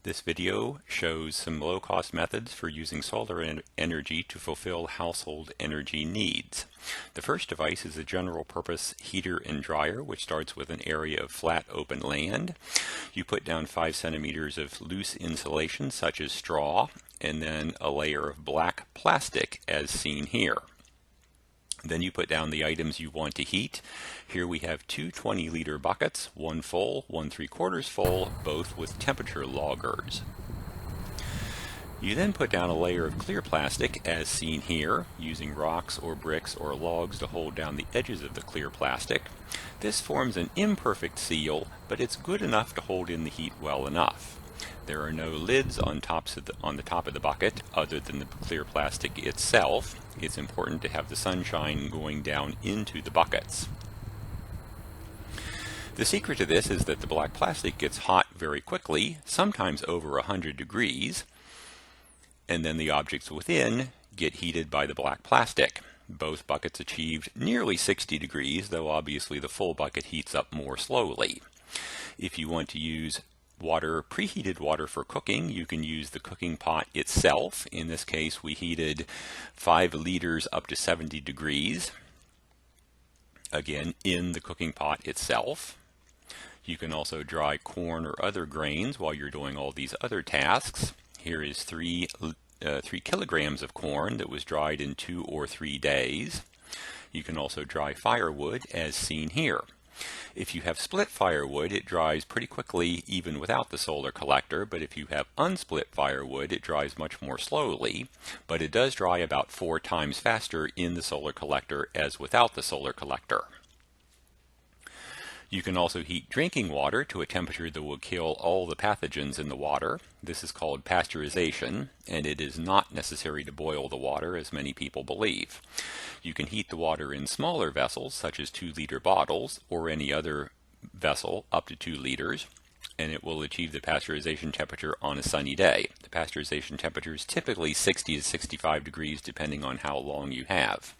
This video shows some low-cost methods for using solar energy to fulfill household energy needs. The first device is a general-purpose heater and dryer, which starts with an area of flat open land. You put down 5 centimeters of loose insulation, such as straw, and then a layer of black plastic, as seen here. Then you put down the items you want to heat. Here we have two 20-liter buckets, one full, one 3/4 full, both with temperature loggers. You then put down a layer of clear plastic, as seen here, using rocks or bricks or logs to hold down the edges of the clear plastic. This forms an imperfect seal, but it's good enough to hold in the heat well enough. There are no lids on the top of the bucket other than the clear plastic itself. It's important to have the sunshine going down into the buckets. The secret to this is that the black plastic gets hot very quickly, sometimes over 100 degrees, and then the objects within get heated by the black plastic. Both buckets achieved nearly 60 degrees, though obviously the full bucket heats up more slowly. If you want to use preheated water for cooking, you can use the cooking pot itself. In this case, we heated 5 liters up to 70 degrees, again in the cooking pot itself. You can also dry corn or other grains while you're doing all these other tasks. Here is 3 kilograms of corn that was dried in 2 or 3 days. You can also dry firewood, as seen here. If you have split firewood, it dries pretty quickly even without the solar collector, but if you have unsplit firewood, it dries much more slowly, but it does dry about 4 times faster in the solar collector as without the solar collector. You can also heat drinking water to a temperature that will kill all the pathogens in the water. This is called pasteurization, and it is not necessary to boil the water, as many people believe. You can heat the water in smaller vessels, such as 2-liter bottles, or any other vessel up to 2 liters, and it will achieve the pasteurization temperature on a sunny day. The pasteurization temperature is typically 60 to 65 degrees, depending on how long you have.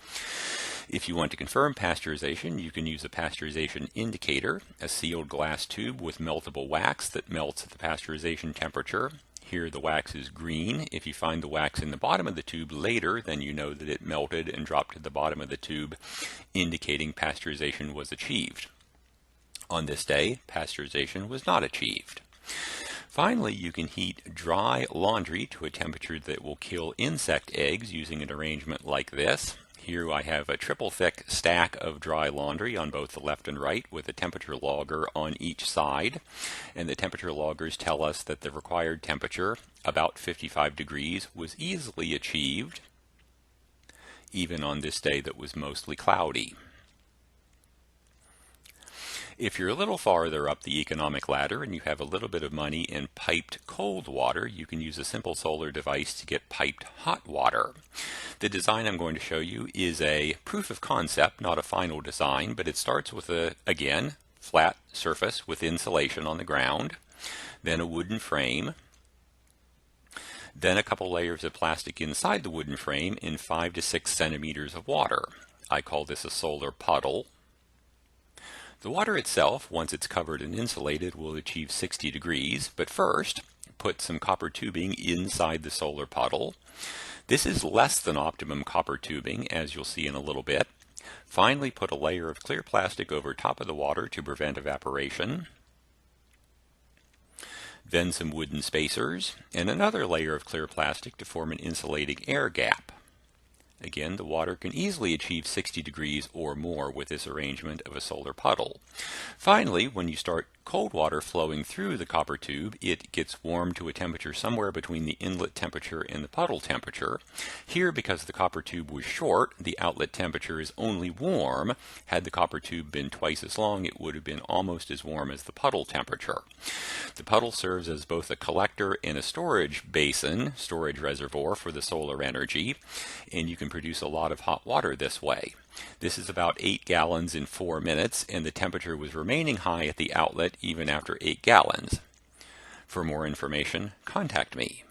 If you want to confirm pasteurization, you can use a pasteurization indicator, a sealed glass tube with meltable wax that melts at the pasteurization temperature. Here the wax is green. If you find the wax in the bottom of the tube later, then you know that it melted and dropped to the bottom of the tube, indicating pasteurization was achieved. On this day, pasteurization was not achieved. Finally, you can heat dry laundry to a temperature that will kill insect eggs using an arrangement like this. Here I have a triple thick stack of dry laundry on both the left and right with a temperature logger on each side. And the temperature loggers tell us that the required temperature, about 55 degrees, was easily achieved, even on this day that was mostly cloudy. If you're a little farther up the economic ladder and you have a little bit of money in piped cold water, you can use a simple solar device to get piped hot water. The design I'm going to show you is a proof of concept, not a final design, but it starts with again, flat surface with insulation on the ground, then a wooden frame, then a couple layers of plastic inside the wooden frame in 5 to 6 centimeters of water. I call this a solar puddle. The water itself, once it's covered and insulated, will achieve 60 degrees, but first, put some copper tubing inside the solar puddle. This is less than optimum copper tubing, as you'll see in a little bit. Finally, put a layer of clear plastic over top of the water to prevent evaporation. Then some wooden spacers, and another layer of clear plastic to form an insulating air gap. Again, the water can easily achieve 60 degrees or more with this arrangement of a solar puddle. Finally, when you start cold water flowing through the copper tube, it gets warmed to a temperature somewhere between the inlet temperature and the puddle temperature. Here, because the copper tube was short, the outlet temperature is only warm. Had the copper tube been twice as long, it would have been almost as warm as the puddle temperature. The puddle serves as both a collector and a storage basin, storage reservoir for the solar energy, and you can produce a lot of hot water this way. This is about 8 gallons in 4 minutes, and the temperature was remaining high at the outlet even after 8 gallons. For more information, contact me.